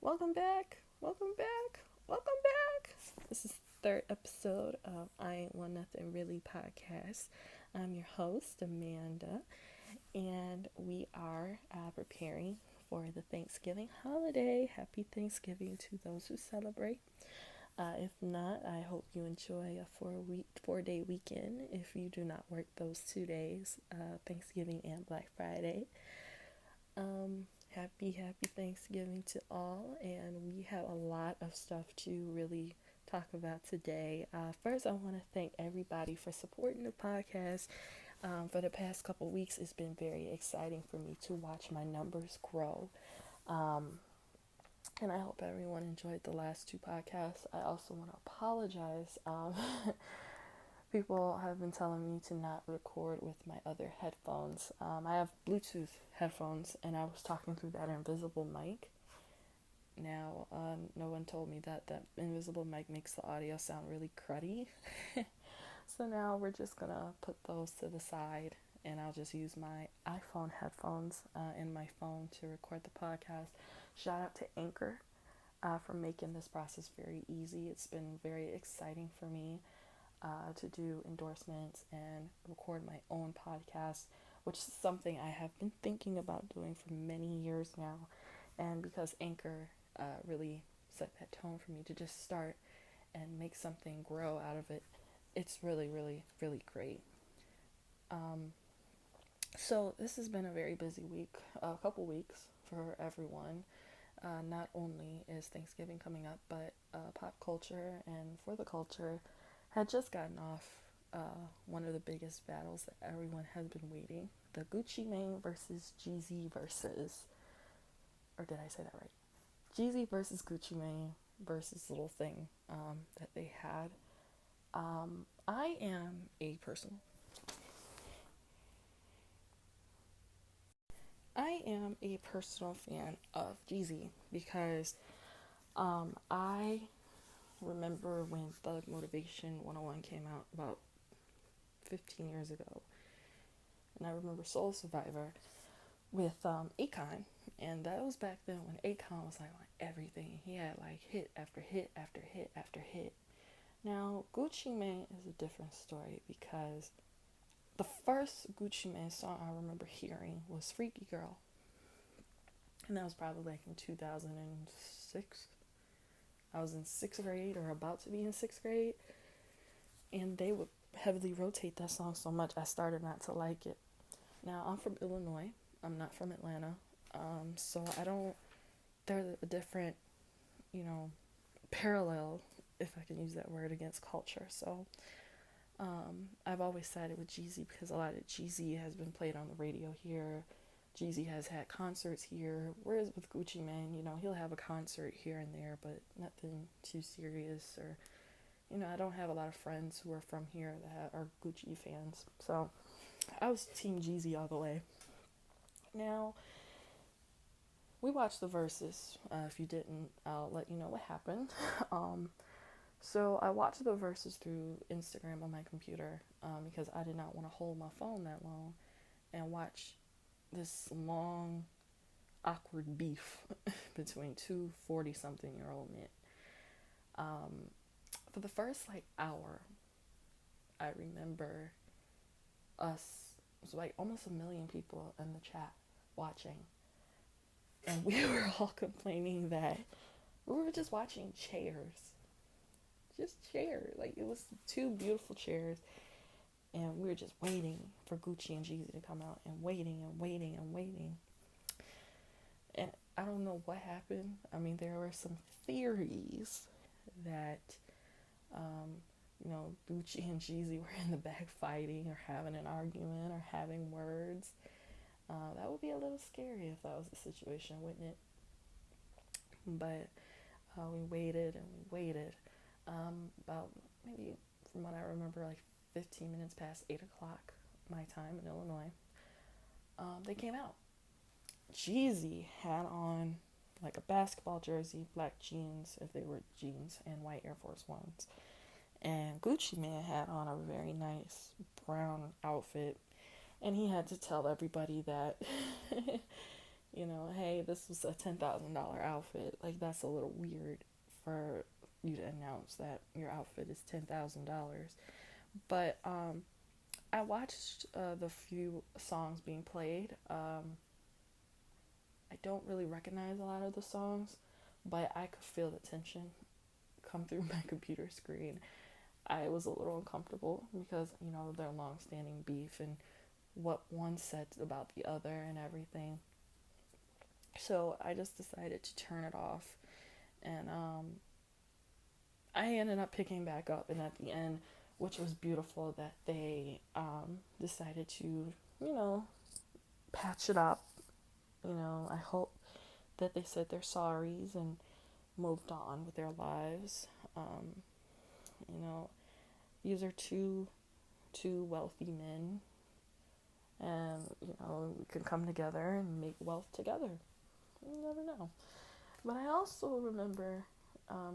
Welcome back. Welcome back. Welcome back. This is the third episode of I Ain't Want Nothing Really podcast. I'm your host, Amanda, and we are preparing for the Thanksgiving holiday. Happy Thanksgiving to those who celebrate. If not, I hope you enjoy a 4-day weekend if you do not work those 2 days, Thanksgiving and Black Friday. Happy Thanksgiving to all, and we have a lot of stuff to really talk about today. First, I want to thank everybody for supporting the podcast. For the past couple weeks, it's been very exciting for me to watch my numbers grow. And I hope everyone enjoyed the last two podcasts. I also want to apologize. People have been telling me to not record with my other headphones. I have Bluetooth headphones, and I was talking through that invisible mic. Now, no one told me that invisible mic makes the audio sound really cruddy. So now we're just going to put those to the side, and I'll just use my iPhone headphones in my phone to record the podcast. Shout out to Anchor for making this process very easy. It's been very exciting for me to do endorsements and record my own podcast, which is something I have been thinking about doing for many years now. And because Anchor really set that tone for me to just start and make something grow out of it, it's really, really, really great. So this has been a very busy week, a couple weeks for everyone. Not only is Thanksgiving coming up, but pop culture and for the culture had just gotten off one of the biggest battles that everyone has been waiting. The Gucci Mane versus Jeezy versus, or did I say that right? Jeezy versus Gucci Mane versus Little Thing that they had. I am a personal fan of Jeezy because I remember when Thug Motivation 101 came out about 15 years ago. And I remember Soul Survivor with Akon. And that was back then when Akon was like on everything. He had like hit after hit after hit after hit. Now, Gucci Mane is a different story because the first Gucci Mane song I remember hearing was Freaky Girl. And that was probably like in 2006. I was in 6th grade or about to be in 6th grade. And they would heavily rotate that song so much I started not to like it. Now, I'm from Illinois. I'm not from Atlanta. So there's a different, parallel, if I can use that word, against culture. So I've always sided with Jeezy because a lot of Jeezy has been played on the radio here. Jeezy has had concerts here, whereas with Gucci Mane, he'll have a concert here and there, but nothing too serious. Or, I don't have a lot of friends who are from here that are Gucci fans. So I was Team Jeezy all the way. Now, we watched the Versus. If you didn't, I'll let you know what happened. So I watched the Versus through Instagram on my computer because I did not want to hold my phone that long and watch this long, awkward beef between two 40-something-year-old men. For the first hour, I remember us, it was like almost 1 million people in the chat watching, and we were all complaining that we were just watching chairs. Just chairs. It was two beautiful chairs, and we were just waiting for Gucci and Jeezy to come out, and waiting and waiting and waiting. And I don't know what happened. I mean, there were some theories that, Gucci and Jeezy were in the back fighting or having an argument or having words. That would be a little scary if that was the situation, wouldn't it? But we waited and we waited. About maybe, from what I remember, 15 minutes past 8 o'clock my time in Illinois, they came out. Jeezy had on a basketball jersey, black jeans, if they were jeans, and white Air Force Ones. And Gucci Mane had on a very nice brown outfit, and he had to tell everybody that, hey, this was a $10,000 outfit. Like, that's a little weird for you to announce that your outfit is $10,000. But I watched the few songs being played. I don't really recognize a lot of the songs, but I could feel the tension come through my computer screen. I was a little uncomfortable because, their long-standing beef and what one said about the other and everything. So I just decided to turn it off, and I ended up picking back up, and at the end, which was beautiful, that they decided to, patch it up. I hope that they said their sorries and moved on with their lives. You know, these are two wealthy men, and we can come together and make wealth together. You never know. But I also remember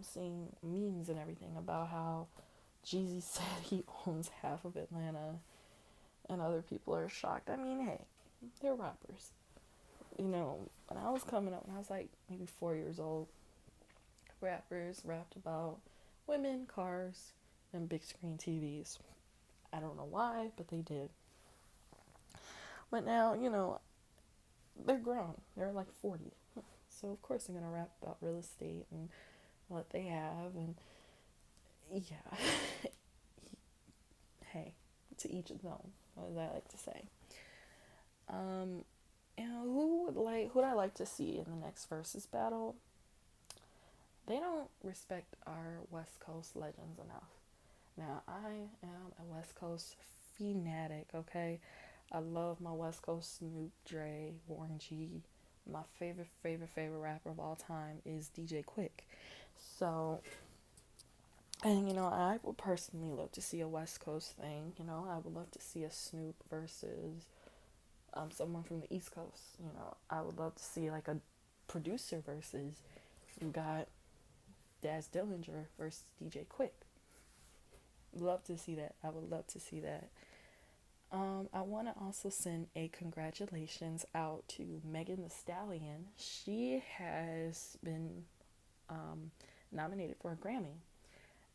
seeing memes and everything about how Jeezy said he owns half of Atlanta, and other people are shocked. I mean, hey, they're rappers. When I was coming up, when I was like maybe 4 years old, rappers rapped about women, cars, and big screen TVs. I don't know why, but they did. But now, they're grown. They're like 40. So, of course, they're going to rap about real estate and what they have. And, yeah. Hey, to each his own, as I like to say. Who'd I like to see in the next versus battle? They don't respect our West Coast legends enough. Now, I am a West Coast fanatic, okay? I love my West Coast Snoop, Dre, Warren G. My favorite rapper of all time is DJ Quick. So, and I would personally love to see a West Coast thing. I would love to see a Snoop versus someone from the East Coast. I would love to see like a producer versus, you got Daz Dillinger versus DJ Quick. Love to see that. I would love to see that. I want to also send a congratulations out to Megan Thee Stallion. She has been nominated for a Grammy.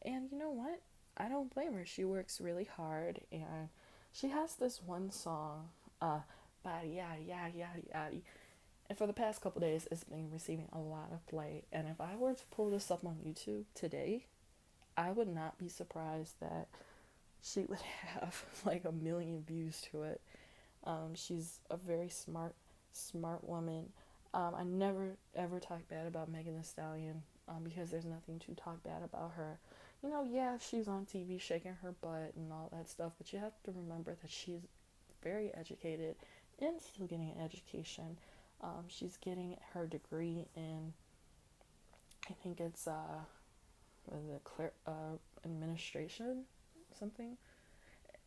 And you know what? I don't blame her. She works really hard, and she has this one song, Body Yaddy Yaddy Yaddy Yaddy. And for the past couple days, it's been receiving a lot of play. And if I were to pull this up on YouTube today, I would not be surprised that she would have like 1 million views to it. She's a very smart woman. I never ever talk bad about Megan Thee Stallion because there's nothing to talk bad about her. Yeah, she's on TV shaking her butt and all that stuff, but you have to remember that she's very educated and still getting an education. She's getting her degree in, I think it's administration, something.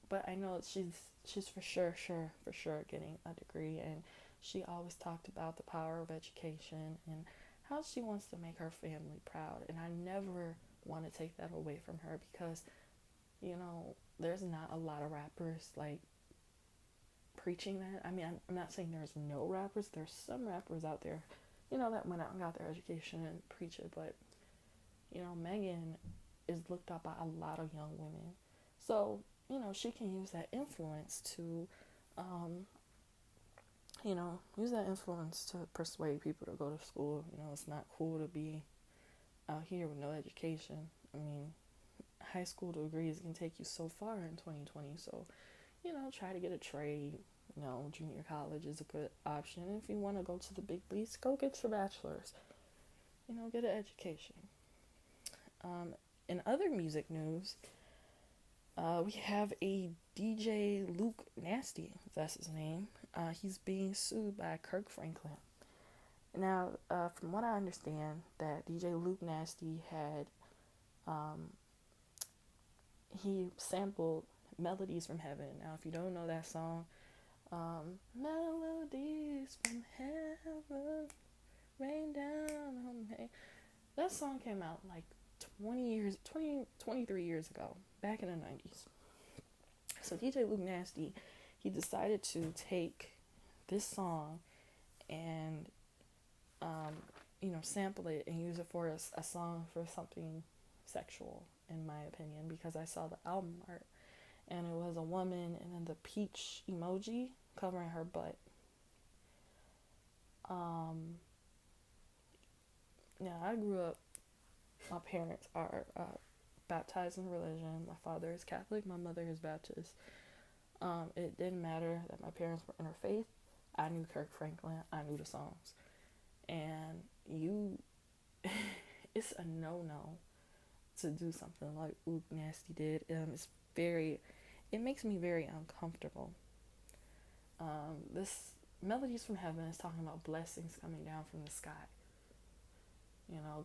But I know she's for sure getting a degree, and she always talked about the power of education and how she wants to make her family proud. And I never want to take that away from her because, there's not a lot of rappers like preaching that. I mean, I'm not saying there's no rappers. There's some rappers out there, that went out and got their education and preach it. But, Megan is looked up by a lot of young women. So, she can use that influence to, persuade people to go to school. It's not cool to be out here with no education. I mean, high school degrees can take you so far in 2020. So, try to get a trade. Junior college is a good option. If you want to go to the big leagues, go get your bachelor's. Get an education. In other music news, we have a DJ Luke Nasty, if that's his name. He's being sued by Kirk Franklin. Now, from what I understand, that DJ Luke Nasty had, he sampled Melodies from Heaven. Now, if you don't know that song, Melodies from Heaven, rain down on me. That song came out like 23 years ago, back in the 90s. So DJ Luke Nasty, he decided to take this song and um, sample it and use it for a song for something sexual, in my opinion, because I saw the album art and it was a woman and then the peach emoji covering her butt. Now, I grew up, my parents are baptized in religion. My father is Catholic, my mother is Baptist. It didn't matter that my parents were interfaith. I knew Kirk Franklin, I knew the songs. And it's a no-no to do something like Oop Nasty did. It makes me very uncomfortable. This Melodies from Heaven is talking about blessings coming down from the sky.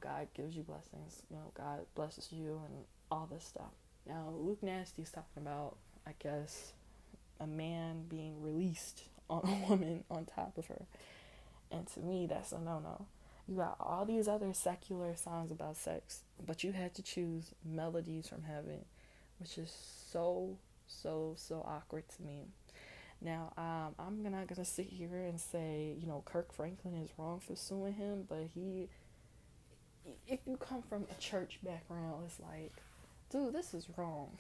God gives you blessings. God blesses you and all this stuff. Now, Luke Nasty's talking about, I guess, a man being released on a woman on top of her. And to me, that's a no-no. You got all these other secular songs about sex, but you had to choose Melodies from Heaven, which is so, so, so awkward to me. Now, I'm not gonna sit here and say, Kirk Franklin is wrong for suing him, but if you come from a church background, it's like, dude, this is wrong.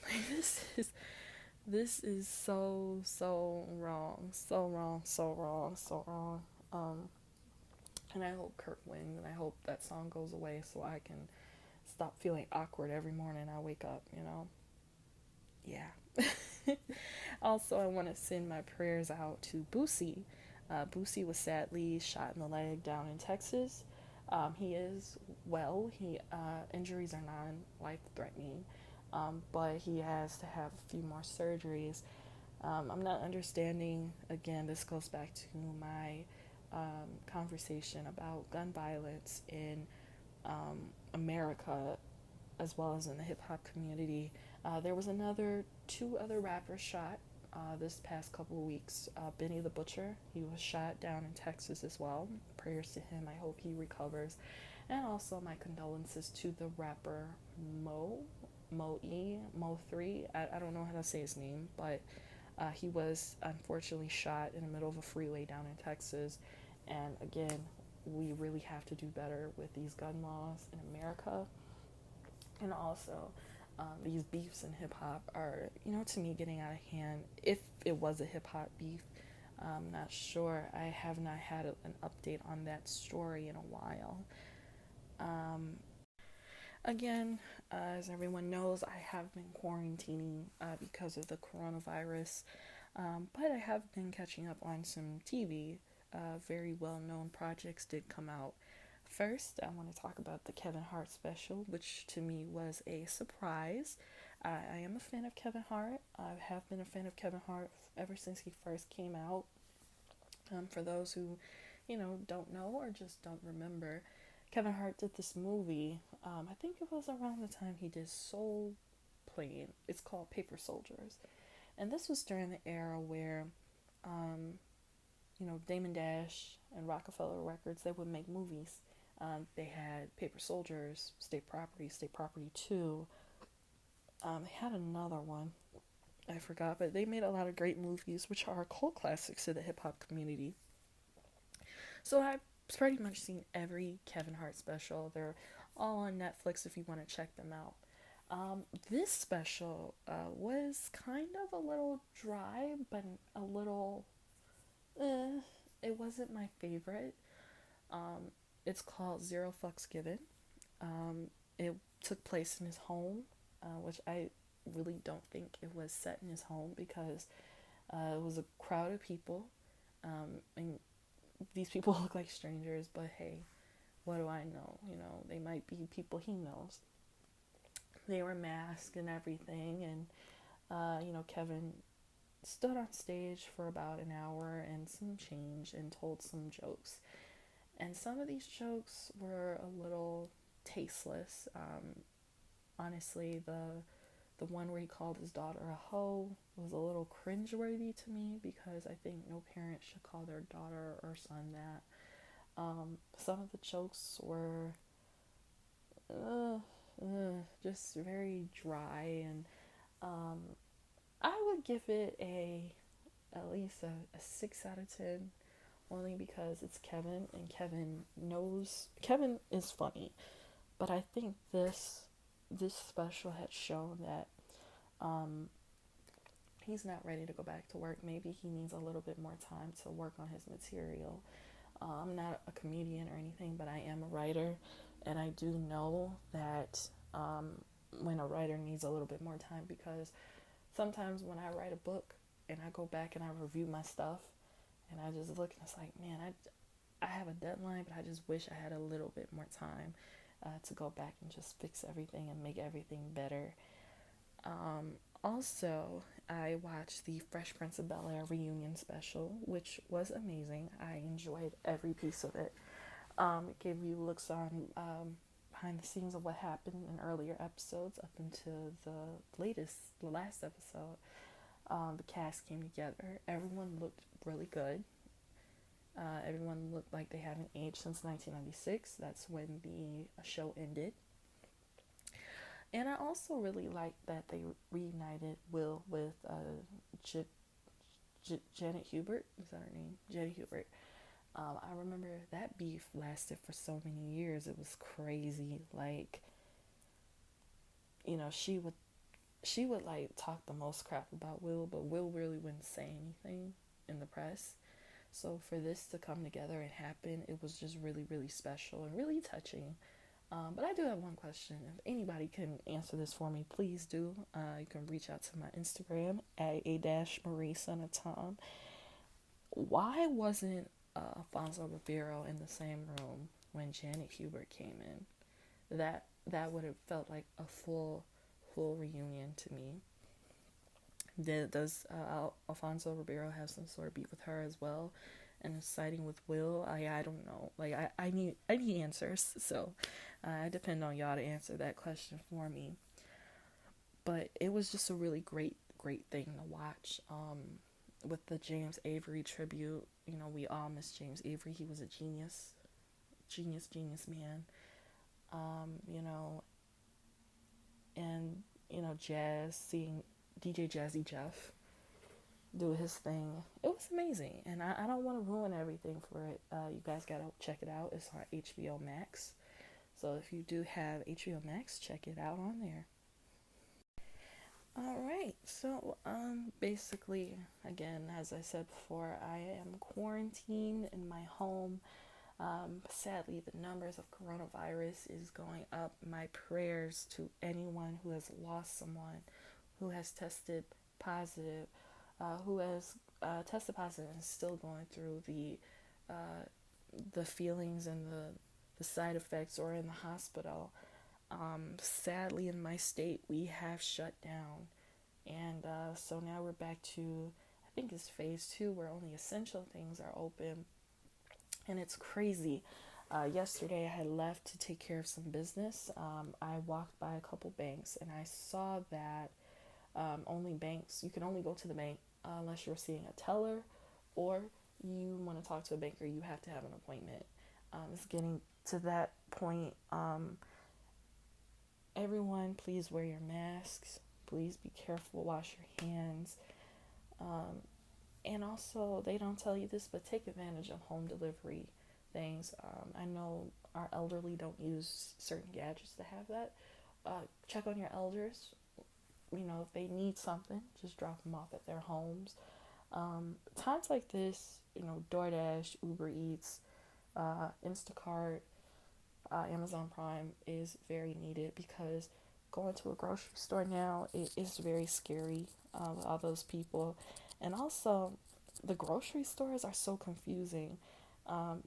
This is so, so wrong, so wrong, so wrong, so wrong. And I hope Kirk wins, and I hope that song goes away so I can stop feeling awkward every morning I wake up. Yeah. Also, I want to send my prayers out to Boosie. Boosie was sadly shot in the leg down in Texas. He is well. Injuries are non-life-threatening, but he has to have a few more surgeries. I'm not understanding. Again, this goes back to my conversation about gun violence in America, as well as in the hip-hop community. There was two other rappers shot this past couple of weeks. Benny the Butcher, he was shot down in Texas as well. Prayers to him. I hope he recovers. And also my condolences to the rapper Mo3. I don't know how to say his name, but he was unfortunately shot in the middle of a freeway down in Texas. And again, we really have to do better with these gun laws in America. And also, these beefs in hip hop are, to me, getting out of hand. If it was a hip hop beef, I'm not sure. I have not had an update on that story in a while. Again, as everyone knows, I have been quarantining because of the coronavirus, but I have been catching up on some TV. Very well-known projects did come out. First, I want to talk about the Kevin Hart special, which to me was a surprise. I am a fan of Kevin Hart. I have been a fan of Kevin Hart ever since he first came out. For those who, don't know or just don't remember, Kevin Hart did this movie. I think it was around the time he did Soul Plane. It's called Paper Soldiers. And this was during the era where, Damon Dash and Rockefeller Records, they would make movies. They had Paper Soldiers, State Property 2. They had another one, I forgot, but they made a lot of great movies, which are cult classics to the hip-hop community. So I've pretty much seen every Kevin Hart special. They're all on Netflix if you want to check them out. This special was kind of a little dry, but a little... it wasn't my favorite. It's called Zero Fucks Given. It took place in his home, which I really don't think it was set in his home because it was a crowd of people. And these people look like strangers, but hey, what do I know? They might be people he knows. They were masked and everything, and Kevin stood on stage for about an hour and some change and told some jokes. And some of these jokes were a little tasteless. Honestly, the one where he called his daughter a hoe was a little cringeworthy to me because I think no parent should call their daughter or son that. Some of the jokes were just very dry, and I would give it at least a 6 out of 10 only because it's Kevin, and Kevin is funny, but I think this special had shown that um, he's not ready to go back to work. Maybe he needs a little bit more time to work on his material. I'm not a comedian or anything, but I am a writer, and I do know that when a writer needs a little bit more time, because sometimes when I write a book and I go back and I review my stuff and I just look and it's like, man, I have a deadline, but I just wish I had a little bit more time to go back and just fix everything and make everything better. Also, I watched the Fresh Prince of Bel-Air reunion special, which was amazing. I enjoyed every piece of it. It gave you looks on behind the scenes of what happened in earlier episodes up until the last episode. The cast came together. Everyone looked really good. Everyone looked like they haven't aged since 1996. That's when the show ended. And I also really liked that they reunited Will with Janet Hubert. Is that her name? Janet Hubert. I remember that beef lasted for so many years. It was crazy. Like, she would like talk the most crap about Will, but Will really wouldn't say anything in the press. So for this to come together and happen, it was just really, really special and really touching. But I do have one question. If anybody can answer this for me, please do. You can reach out to my Instagram at a-marie son of Tom. Why wasn't Alfonso Ribeiro in the same room when Janet Hubert came in? That would have felt like a full reunion to me. Does Alfonso Ribeiro have some sort of beef with her as well, and is siding with Will? I don't know. Like I need answers. So I depend on y'all to answer that question for me. But it was just a really great thing to watch. With the James Avery tribute, we all miss James Avery. He was a genius man. You know, and Jazz, seeing DJ Jazzy Jeff do his thing, it was amazing. And I don't want to ruin everything for it. You guys gotta check it out. It's on HBO Max. So if you do have HBO Max, check it out on there. Alright, so basically, again, as I said before, I am quarantined in my home. Sadly, the numbers of coronavirus is going up. My prayers to anyone who has lost someone, who has tested positive, who has tested positive and is still going through the feelings and the side effects, or in the hospital. Sadly, in my state, we have shut down, and so now we're back to, I think it's phase 2, where only essential things are open. And it's crazy. Yesterday I had left to take care of some business. I walked by a couple banks and I saw that you can only go to the bank unless you're seeing a teller, or you want to talk to a banker, you have to have an appointment. It's getting to that point. Everyone, please wear your masks. Please be careful. Wash your hands. And also, they don't tell you this, but take advantage of home delivery things. I know our elderly don't use certain gadgets to have that. Check on your elders. If they need something, just drop them off at their homes. Times like this, DoorDash, Uber Eats, Instacart, Amazon Prime is very needed, because going to a grocery store now, it is very scary with all those people. And also, the grocery stores are so confusing,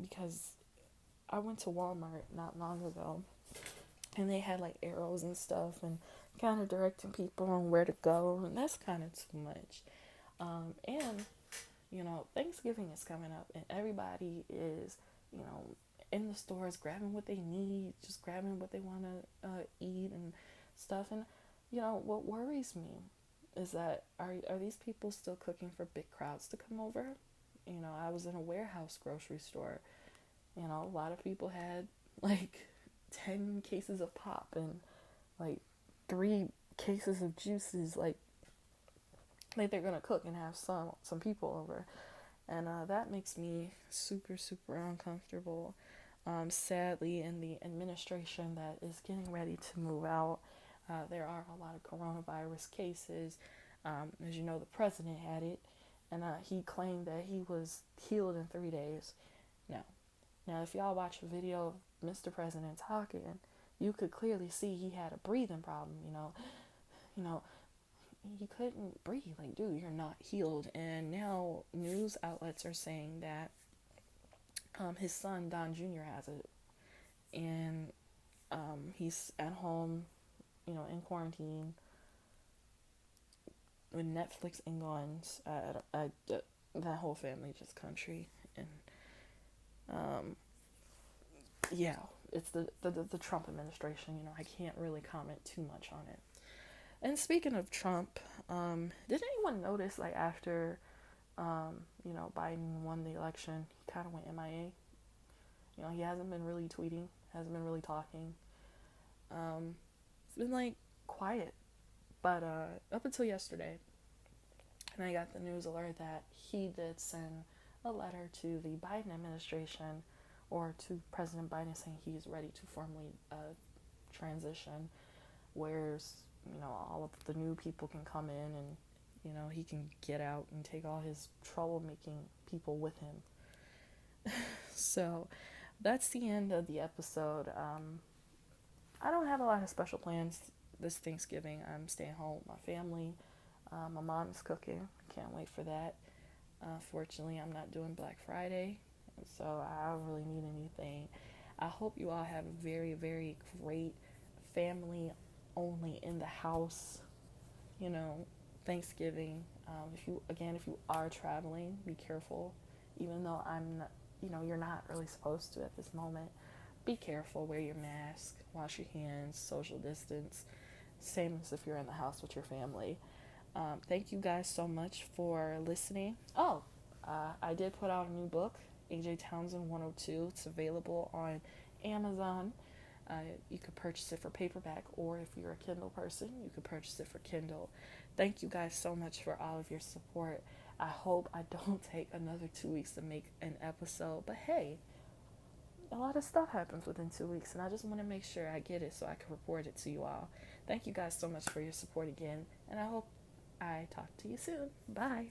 because I went to Walmart not long ago, and they had like arrows and stuff and kind of directing people on where to go, and that's kind of too much. And Thanksgiving is coming up, and everybody is in the stores grabbing what they need, just grabbing what they want to eat and stuff. And what worries me is that are these people still cooking for big crowds to come over? I was in a warehouse grocery store. A lot of people had like 10 cases of pop and like 3 cases of juices, like they're gonna cook and have some people over. And that makes me super, super uncomfortable. Sadly, in the administration that is getting ready to move out, there are a lot of coronavirus cases. As you know, the president had it, and he claimed that he was healed in 3 days. Now, if y'all watch a video of Mr. President talking, you could clearly see he had a breathing problem. You know, he couldn't breathe. Like, dude, you're not healed. And now news outlets are saying that his son Don Jr. has it, and he's at home, in quarantine with Netflix and guns. That whole family just country, and yeah, it's the Trump administration. I can't really comment too much on it. And speaking of Trump, did anyone notice, like, after Biden won the election, he kind of went MIA. He hasn't been really tweeting, hasn't been really talking. It's been like quiet. But up until yesterday, and I got the news alert that he did send a letter to the Biden administration, or to President Biden, saying he is ready to formally transition, where all of the new people can come in, and he can get out and take all his troublemaking people with him. So that's the end of the episode. I don't have a lot of special plans this Thanksgiving. I'm staying home with my family. My mom is cooking. Can't wait for that. Fortunately, I'm not doing Black Friday, so I don't really need anything. I hope you all have a very, very great family only in the house, Thanksgiving. If you are traveling, be careful. Even though I'm not, you're not really supposed to at this moment. Be careful. Wear your mask. Wash your hands. Social distance. Same as if you're in the house with your family. Thank you guys so much for listening. Oh, I did put out a new book, AJ Townsend 102. It's available on Amazon. You could purchase it for paperback, or if you're a Kindle person, you could purchase it for Kindle. Thank you guys so much for all of your support. I hope I don't take another 2 weeks to make an episode, but hey, a lot of stuff happens within 2 weeks, and I just want to make sure I get it so I can report it to you all. Thank you guys so much for your support again, and I hope I talk to you soon. Bye.